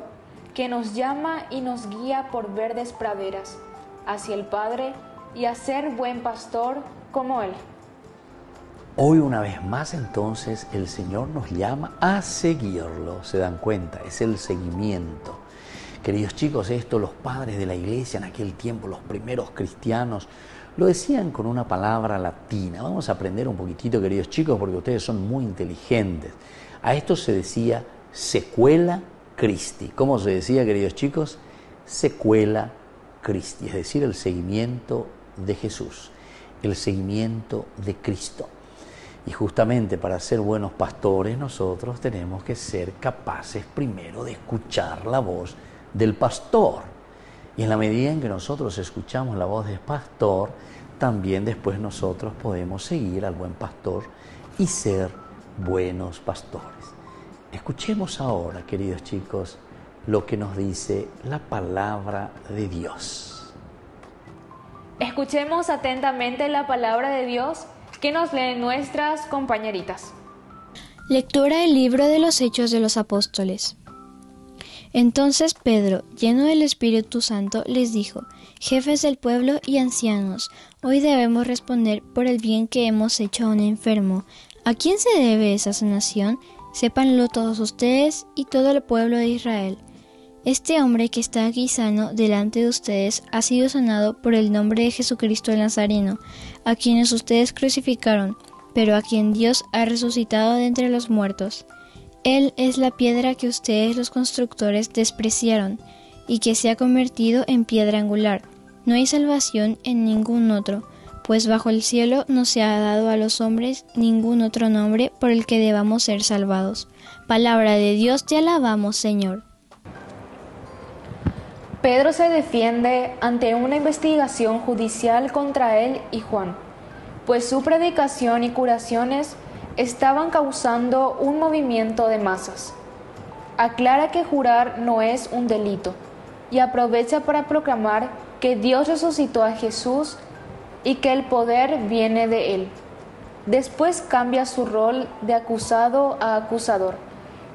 que nos llama y nos guía por verdes praderas, hacia el Padre y a ser buen pastor como Él. Hoy una vez más entonces el Señor nos llama a seguirlo, ¿se dan cuenta? Es el seguimiento. Queridos chicos, esto los padres de la iglesia en aquel tiempo, los primeros cristianos, lo decían con una palabra latina. Vamos a aprender un poquitito, queridos chicos, porque ustedes son muy inteligentes. A esto se decía sequela Christi. ¿Cómo se decía, queridos chicos? Sequela Christi, es decir, el seguimiento de Jesús, el seguimiento de Cristo. Y justamente para ser buenos pastores nosotros tenemos que ser capaces primero de escuchar la voz del pastor. Y en la medida en que nosotros escuchamos la voz del pastor, también después nosotros podemos seguir al buen pastor y ser buenos pastores. Escuchemos ahora, queridos chicos, lo que nos dice la palabra de Dios. Escuchemos atentamente la palabra de Dios que nos leen nuestras compañeritas. Lectura del libro de los Hechos de los Apóstoles. Entonces Pedro, lleno del Espíritu Santo, les dijo: Jefes del pueblo y ancianos, hoy debemos responder por el bien que hemos hecho a un enfermo. ¿A quién se debe esa sanación? Sépanlo todos ustedes y todo el pueblo de Israel. Este hombre que está aquí sano delante de ustedes ha sido sanado por el nombre de Jesucristo el Nazareno, a quienes ustedes crucificaron, pero a quien Dios ha resucitado de entre los muertos. Él es la piedra que ustedes los constructores despreciaron, y que se ha convertido en piedra angular. No hay salvación en ningún otro, pues bajo el cielo no se ha dado a los hombres ningún otro nombre por el que debamos ser salvados. Palabra de Dios, te alabamos, Señor. Pedro se defiende ante una investigación judicial contra él y Juan, pues su predicación y curaciones estaban causando un movimiento de masas. Aclara que jurar no es un delito y aprovecha para proclamar que Dios resucitó a Jesús y que el poder viene de él. Después cambia su rol de acusado a acusador.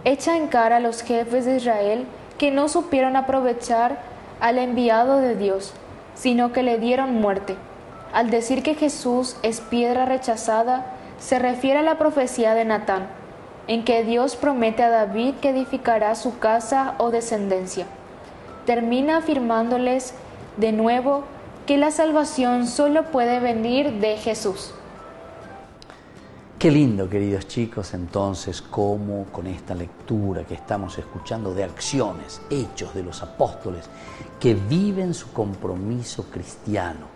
Echa en cara a los jefes de Israel que no supieron aprovechar al enviado de Dios, sino que le dieron muerte. Al decir que Jesús es piedra rechazada, se refiere a la profecía de Natán, en que Dios promete a David que edificará su casa o descendencia. Termina afirmándoles de nuevo que la salvación solo puede venir de Jesús. Qué lindo, queridos chicos, entonces, cómo con esta lectura que estamos escuchando de acciones, hechos de los apóstoles que viven su compromiso cristiano.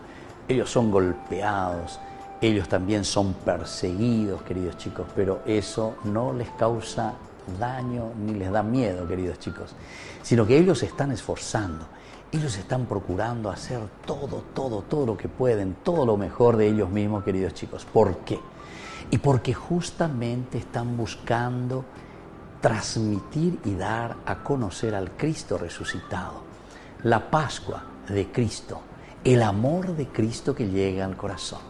Ellos son golpeados, ellos también son perseguidos, queridos chicos, pero eso no les causa daño ni les da miedo, queridos chicos, sino que ellos se están esforzando, ellos están procurando hacer todo lo que pueden, todo lo mejor de ellos mismos, queridos chicos. ¿Por qué? Y porque justamente están buscando transmitir y dar a conocer al Cristo resucitado, la Pascua de Cristo, el amor de Cristo que llega al corazón.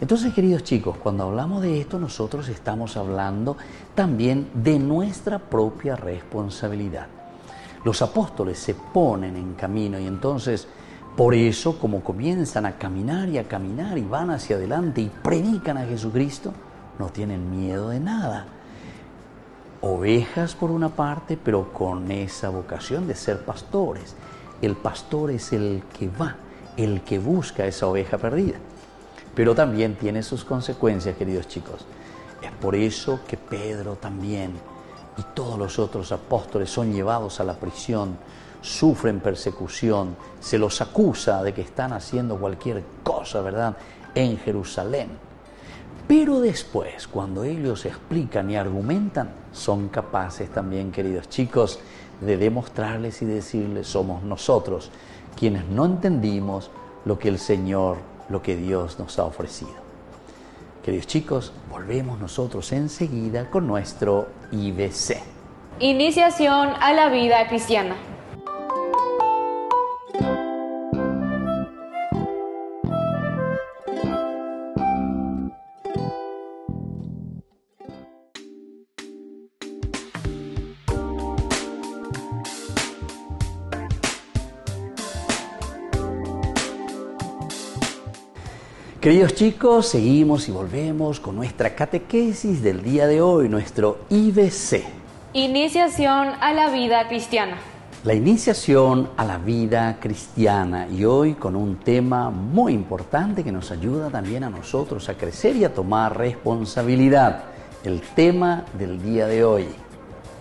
Entonces, queridos chicos, cuando hablamos de esto, nosotros estamos hablando también de nuestra propia responsabilidad. Los apóstoles se ponen en camino y entonces, por eso, como comienzan a caminar y van hacia adelante y predican a Jesucristo, no tienen miedo de nada. Ovejas por una parte, pero con esa vocación de ser pastores. El pastor es el que va, el que busca esa oveja perdida. Pero también tiene sus consecuencias, queridos chicos. Es por eso que Pedro también y todos los otros apóstoles son llevados a la prisión, sufren persecución, se los acusa de que están haciendo cualquier cosa, ¿verdad?, en Jerusalén. Pero después, cuando ellos explican y argumentan, son capaces también, queridos chicos, de demostrarles y decirles: somos nosotros quienes no entendimos lo que el Señor, lo que Dios nos ha ofrecido. Queridos chicos, volvemos nosotros enseguida con nuestro IBC. Iniciación a la vida cristiana. Queridos chicos, seguimos y volvemos con nuestra catequesis del día de hoy, nuestro IBC. Iniciación a la vida cristiana. La iniciación a la vida cristiana, y hoy con un tema muy importante que nos ayuda también a nosotros a crecer y a tomar responsabilidad. El tema del día de hoy.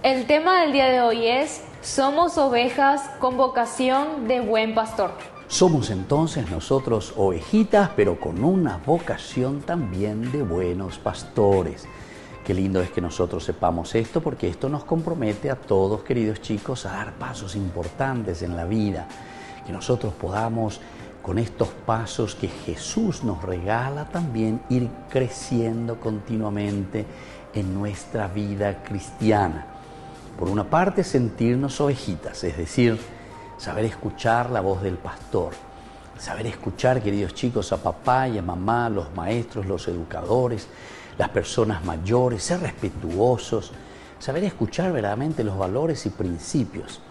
El tema del día de hoy es: somos ovejas con vocación de buen pastor. Somos entonces nosotros ovejitas, pero con una vocación también de buenos pastores. Qué lindo es que nosotros sepamos esto, porque esto nos compromete a todos, queridos chicos, a dar pasos importantes en la vida. Que nosotros podamos, con estos pasos que Jesús nos regala, también ir creciendo continuamente en nuestra vida cristiana. Por una parte, sentirnos ovejitas, es decir, saber escuchar la voz del pastor, saber escuchar, queridos chicos, a papá y a mamá, los maestros, los educadores, las personas mayores, ser respetuosos, saber escuchar verdaderamente los valores y principios.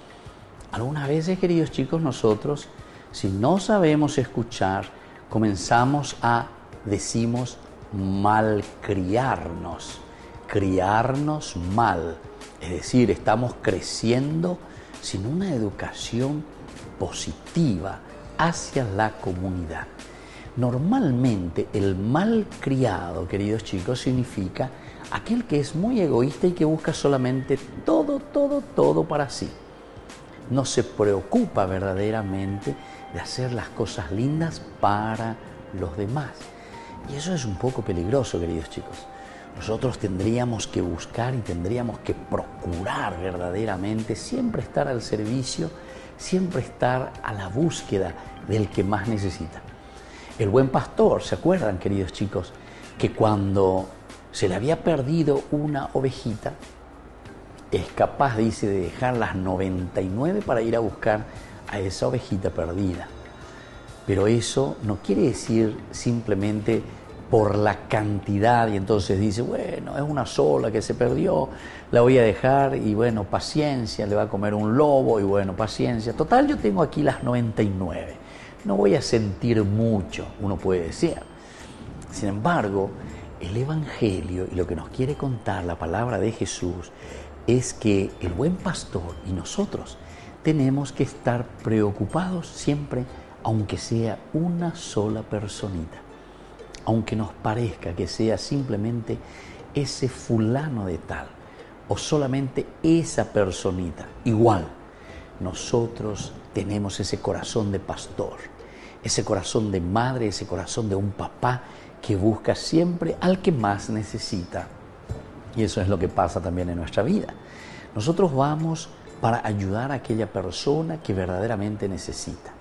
Algunas veces, queridos chicos, nosotros, si no sabemos escuchar, comenzamos a, decimos, malcriarnos. criarnos mal. Es decir, estamos creciendo sin una educación positiva hacia la comunidad. Normalmente el mal criado, queridos chicos, significa aquel que es muy egoísta y que busca solamente todo para sí. No se preocupa verdaderamente de hacer las cosas lindas para los demás. Y eso es un poco peligroso, queridos chicos. Nosotros tendríamos que buscar y tendríamos que procurar verdaderamente siempre estar al servicio, siempre estar a la búsqueda del que más necesita. El buen pastor, ¿se acuerdan, queridos chicos? Que cuando se le había perdido una ovejita, es capaz, dice, de dejar las 99 para ir a buscar a esa ovejita perdida. Pero eso no quiere decir simplemente por la cantidad, y entonces dice, bueno, es una sola que se perdió, la voy a dejar y bueno, paciencia, le va a comer un lobo y bueno, paciencia. Total, yo tengo aquí las 99, no voy a sentir mucho, uno puede decir. Sin embargo, el Evangelio y lo que nos quiere contar la palabra de Jesús es que el buen pastor y nosotros tenemos que estar preocupados siempre, aunque sea una sola personita, aunque nos parezca que sea simplemente ese fulano de tal o solamente esa personita. Igual, nosotros tenemos ese corazón de pastor, ese corazón de madre, ese corazón de un papá que busca siempre al que más necesita. Y eso es lo que pasa también en nuestra vida. Nosotros vamos para ayudar a aquella persona que verdaderamente necesita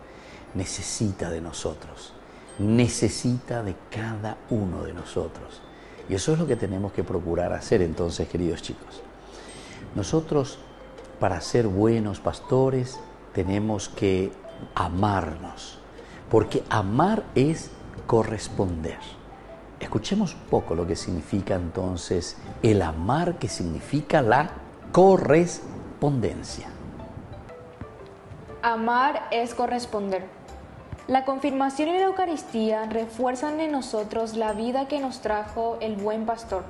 de nosotros, necesita de cada uno de nosotros. Y eso es lo que tenemos que procurar hacer entonces, queridos chicos. Nosotros, para ser buenos pastores, tenemos que amarnos, porque amar es corresponder. Escuchemos un poco lo que significa entonces el amar, que significa la correspondencia. Amar es corresponder. La confirmación y la Eucaristía refuerzan en nosotros la vida que nos trajo el buen pastor.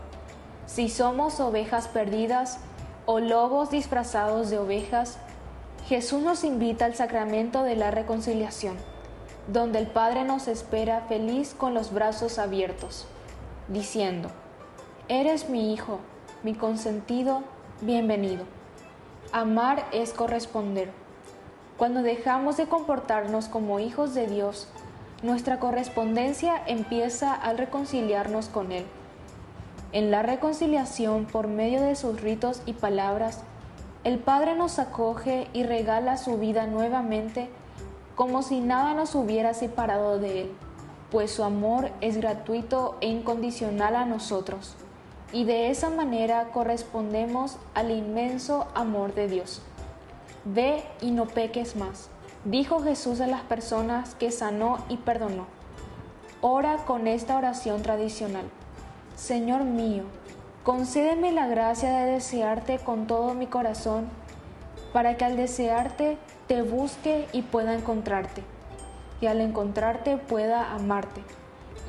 Si somos ovejas perdidas o lobos disfrazados de ovejas, Jesús nos invita al sacramento de la reconciliación, donde el Padre nos espera feliz con los brazos abiertos, diciendo: «Eres mi hijo, mi consentido, bienvenido». Amar es corresponder. Cuando dejamos de comportarnos como hijos de Dios, nuestra correspondencia empieza al reconciliarnos con Él. En la reconciliación, por medio de sus ritos y palabras, el Padre nos acoge y regala su vida nuevamente, como si nada nos hubiera separado de Él, pues su amor es gratuito e incondicional a nosotros, y de esa manera correspondemos al inmenso amor de Dios. Ve y no peques más, dijo Jesús a las personas que sanó y perdonó. Ora con esta oración tradicional: Señor mío, concédeme la gracia de desearte con todo mi corazón, para que al desearte te busque y pueda encontrarte, y al encontrarte pueda amarte,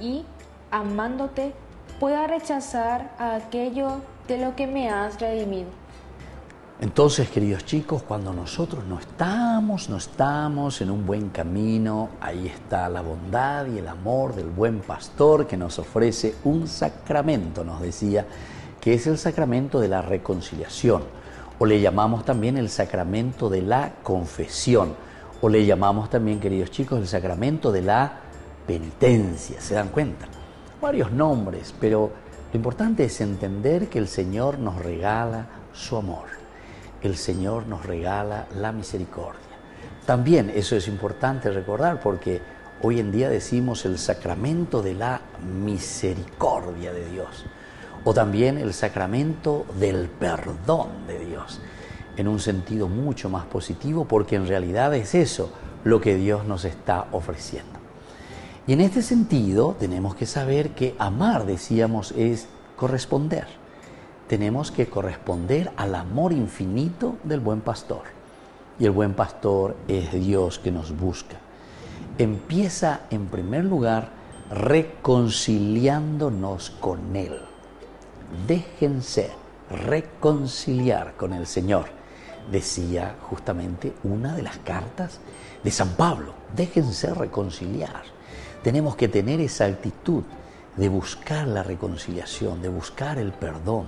y, amándote, pueda rechazar a aquello de lo que me has redimido. Entonces, queridos chicos, cuando nosotros no estamos en un buen camino, ahí está la bondad y el amor del buen pastor que nos ofrece un sacramento, nos decía, que es el sacramento de la reconciliación, o le llamamos también el sacramento de la confesión, o le llamamos también, queridos chicos, el sacramento de la penitencia. ¿Se dan cuenta? Varios nombres, pero lo importante es entender que el Señor nos regala su amor. El Señor nos regala la misericordia. También eso es importante recordar, porque hoy en día decimos el sacramento de la misericordia de Dios, o también el sacramento del perdón de Dios, en un sentido mucho más positivo, porque en realidad es eso lo que Dios nos está ofreciendo. Y en este sentido tenemos que saber que amar, decíamos, es corresponder. Tenemos que corresponder al amor infinito del buen pastor. Y el buen pastor es Dios que nos busca. Empieza, en primer lugar, reconciliándonos con Él. déjense reconciliar con el Señor, decía justamente una de las cartas de San Pablo. Déjense reconciliar. Tenemos que tener esa actitud de buscar la reconciliación, de buscar el perdón,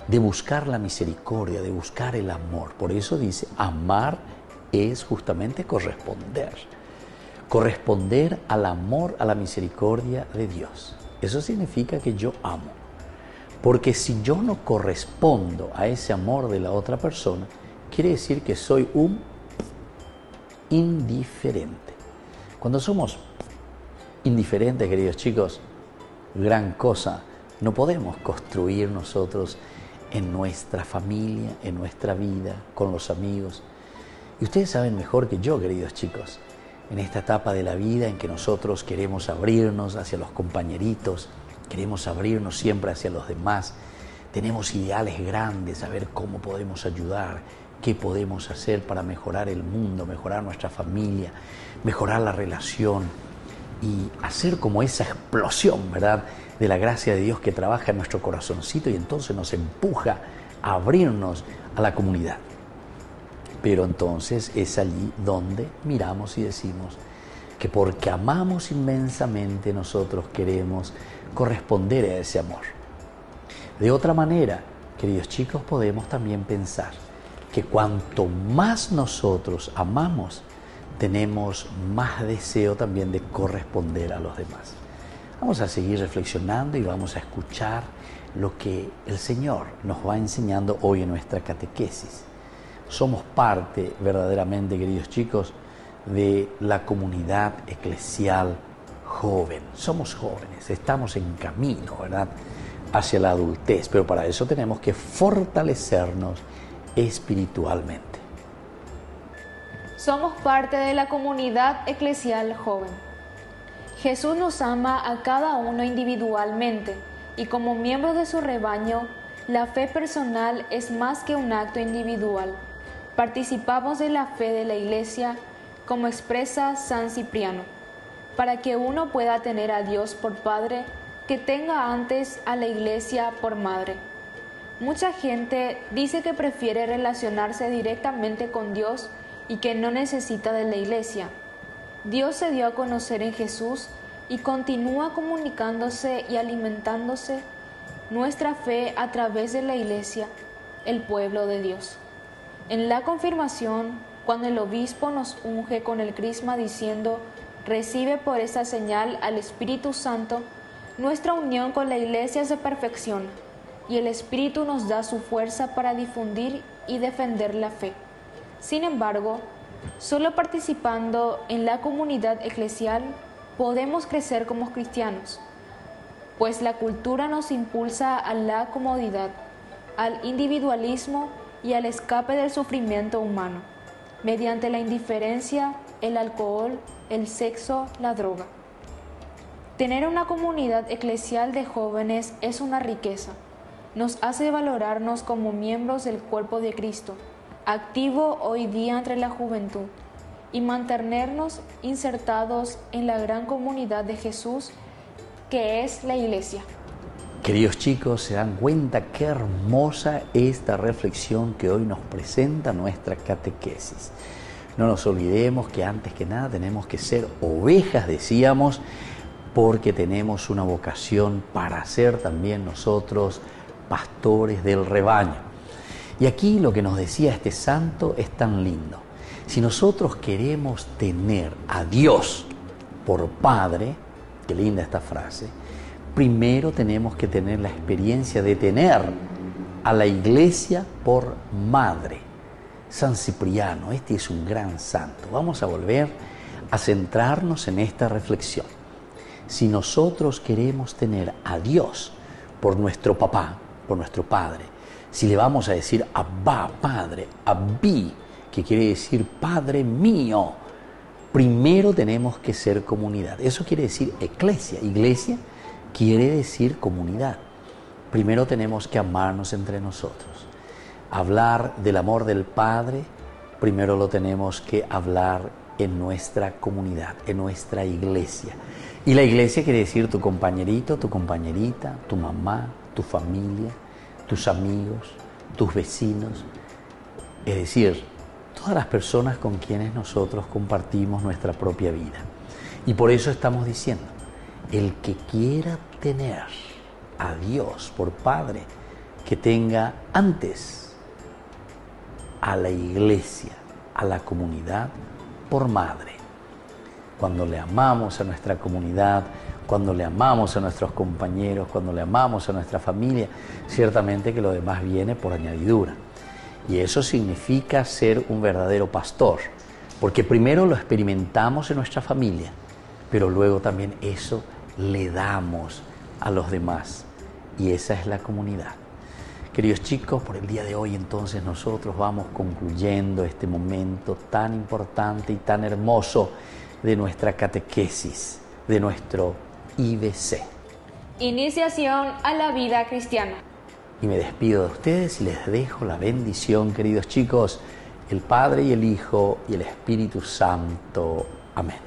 de buscar la misericordia, de buscar el amor. Por eso dice, amar es justamente corresponder. Corresponder al amor, a la misericordia de Dios. Eso significa que yo amo. Porque si yo no correspondo a ese amor de la otra persona, quiere decir que soy un indiferente. Cuando somos indiferentes, queridos chicos, gran cosa, no podemos construir nosotros en nuestra familia, en nuestra vida, con los amigos. Y ustedes saben mejor que yo, queridos chicos, en esta etapa de la vida en que nosotros queremos abrirnos hacia los compañeritos, queremos abrirnos siempre hacia los demás, tenemos ideales grandes, a ver cómo podemos ayudar, qué podemos hacer para mejorar el mundo, mejorar nuestra familia, mejorar la relación y hacer como esa explosión, ¿verdad?, de la gracia de Dios que trabaja en nuestro corazoncito y entonces nos empuja a abrirnos a la comunidad. Pero entonces es allí donde miramos y decimos que porque amamos inmensamente nosotros queremos corresponder a ese amor. De otra manera, queridos chicos, podemos también pensar que cuanto más nosotros amamos, tenemos más deseo también de corresponder a los demás. Vamos a seguir reflexionando y vamos a escuchar lo que el Señor nos va enseñando hoy en nuestra catequesis. Somos parte verdaderamente, queridos chicos, de la comunidad eclesial joven. Somos jóvenes, estamos en camino, ¿verdad?, hacia la adultez, pero para eso tenemos que fortalecernos espiritualmente. Somos parte de la comunidad eclesial joven. Jesús nos ama a cada uno individualmente y como miembros de su rebaño, la fe personal es más que un acto individual. Participamos de la fe de la Iglesia, como expresa San Cipriano. Para que uno pueda tener a Dios por Padre, que tenga antes a la Iglesia por Madre. Mucha gente dice que prefiere relacionarse directamente con Dios y que no necesita de la Iglesia. Dios se dio a conocer en Jesús y continúa comunicándose y alimentándose nuestra fe a través de la Iglesia, el pueblo de Dios. En la confirmación, cuando el obispo nos unge con el crisma diciendo, recibe por esta señal al Espíritu Santo, nuestra unión con la Iglesia se perfecciona y el Espíritu nos da su fuerza para difundir y defender la fe. Sin embargo, solo participando en la comunidad eclesial podemos crecer como cristianos, pues la cultura nos impulsa a la comodidad, al individualismo y al escape del sufrimiento humano, mediante la indiferencia, el alcohol, el sexo, la droga. Tener una comunidad eclesial de jóvenes es una riqueza. Nos hace valorarnos como miembros del cuerpo de Cristo, activo hoy día entre la juventud, y mantenernos insertados en la gran comunidad de Jesús, que es la Iglesia. Queridos chicos, se dan cuenta qué hermosa esta reflexión que hoy nos presenta nuestra catequesis. No nos olvidemos que antes que nada tenemos que ser ovejas, decíamos, porque tenemos una vocación para ser también nosotros pastores del rebaño. Y aquí lo que nos decía este santo es tan lindo. Si nosotros queremos tener a Dios por Padre, qué linda esta frase, primero tenemos que tener la experiencia de tener a la Iglesia por Madre. San Cipriano, este es un gran santo. Vamos a volver a centrarnos en esta reflexión. Si nosotros queremos tener a Dios por nuestro papá, por nuestro Padre, si le vamos a decir Abba, Padre, Abbi, que quiere decir Padre mío, primero tenemos que ser comunidad. Eso quiere decir eclesia. Iglesia quiere decir comunidad. Primero tenemos que amarnos entre nosotros. Hablar del amor del Padre, primero lo tenemos que hablar en nuestra comunidad, en nuestra iglesia. Y la iglesia quiere decir tu compañerito, tu compañerita, tu mamá, tu familia. tus amigos, tus vecinos, es decir, todas las personas con quienes nosotros compartimos nuestra propia vida. Y por eso estamos diciendo, el que quiera tener a Dios por Padre, que tenga antes a la iglesia, a la comunidad, por madre. Cuando le amamos a nuestra comunidad, cuando le amamos a nuestros compañeros, cuando le amamos a nuestra familia, ciertamente que lo demás viene por añadidura. Y eso significa ser un verdadero pastor, porque primero lo experimentamos en nuestra familia, pero luego también eso le damos a los demás, y esa es la comunidad. Queridos chicos, por el día de hoy entonces nosotros vamos concluyendo este momento tan importante y tan hermoso de nuestra catequesis, de nuestro IBC. Iniciación a la vida cristiana. Y me despido de ustedes y les dejo la bendición, queridos chicos, el Padre y el Hijo y el Espíritu Santo. Amén.